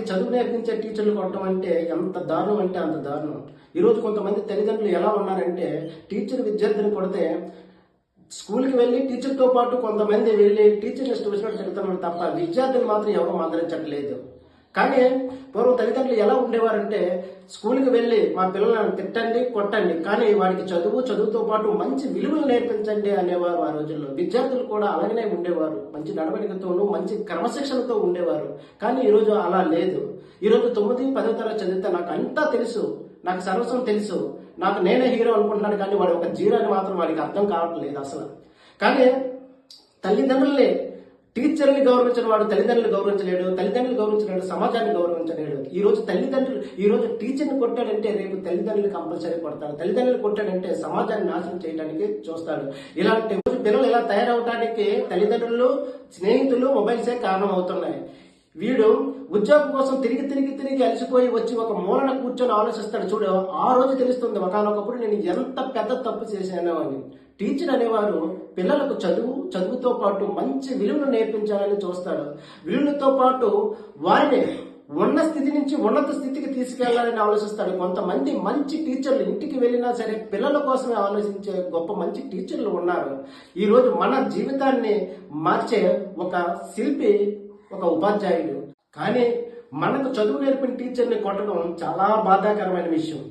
చదువు నేర్పించే టీచర్లు కొట్టడం అంటే ఎంత దారుణం అంటే అంత దారుణం. ఈరోజు కొంతమంది తల్లిదండ్రులు ఎలా ఉన్నారంటే టీచర్ విద్యార్థిని కొడితే స్కూల్కి వెళ్ళి టీచర్తో పాటు కొంతమంది వెళ్ళి టీచర్ ఇష్టం వచ్చినట్టు తిరుగుతున్నారు తప్ప విద్యార్థులు మాత్రం ఎవరు మందలించట్లేదు. కానీ పూర్వం తల్లిదండ్రులు ఎలా ఉండేవారంటే స్కూల్కి వెళ్ళి మా పిల్లలను తిట్టండి కొట్టండి కానీ వాడికి చదువుతో పాటు మంచి విలువలు నేర్పించండి అనేవారు. ఆ రోజుల్లో విద్యార్థులు కూడా అలాగనే ఉండేవారు, మంచి నడవడికతోనూ మంచి క్రమశిక్షణతో ఉండేవారు. కానీ ఈరోజు అలా లేదు. ఈరోజు 9, 10వ తరగతి చదివితే నాకు అంతా తెలుసు, నాకు సర్వస్వం తెలుసు, నాకు నేనే హీరో అనుకుంటున్నాను కానీ వాడు ఒక జీరో అని మాత్రం వాడికి అర్థం కావట్లేదు అసలు. కానీ తల్లిదండ్రులే టీచర్ని గౌరవించిన వాడు తల్లిదండ్రులు గౌరవించలేడు, తల్లిదండ్రులు గౌరవించలేడు, సమాజాన్ని గౌరవించలేడు. ఈ రోజు టీచర్ని కొట్టాడంటే రేపు తల్లిదండ్రులు కంపల్సరీ కొడతాడు, తల్లిదండ్రులు కొట్టాడంటే సమాజాన్ని నాశనం చేయడానికి చూస్తాడు. ఇలాంటి పిల్లలు ఇలా తయారవడానికి తల్లిదండ్రులు, స్నేహితులు, మొబైల్సే కారణం అవుతున్నాయి. వీడు ఉద్యోగం కోసం తిరిగి అలసిపోయి వచ్చి ఒక మూలన కూర్చొని ఆలోచిస్తాడు. చూడు, ఆ రోజు తెలుస్తుంది ఒకనొకప్పుడు నేను ఎంత పెద్ద తప్పు చేశాను అని. టీచర్ అనేవారు పిల్లలకు చదువుతో పాటు మంచి విలువలు నేర్పించాలని చూస్తాడు. విలువలతో పాటు వారిని ఉన్న స్థితి నుంచి ఉన్నత స్థితికి తీసుకెళ్లాలని ఆలోచిస్తాడు. కొంతమంది మంచి టీచర్లు ఇంటికి వెళ్ళినా సరే పిల్లల కోసమే ఆలోచించే గొప్ప మంచి టీచర్లు ఉన్నారు. ఈ రోజు మన జీవితాన్ని మార్చే ఒక శిల్పి, ఒక ఉపాధ్యాయుడు. కానీ మనకు చదువు నేర్పిన టీచర్ని కొట్టడం చాలా బాధాకరమైన విషయం.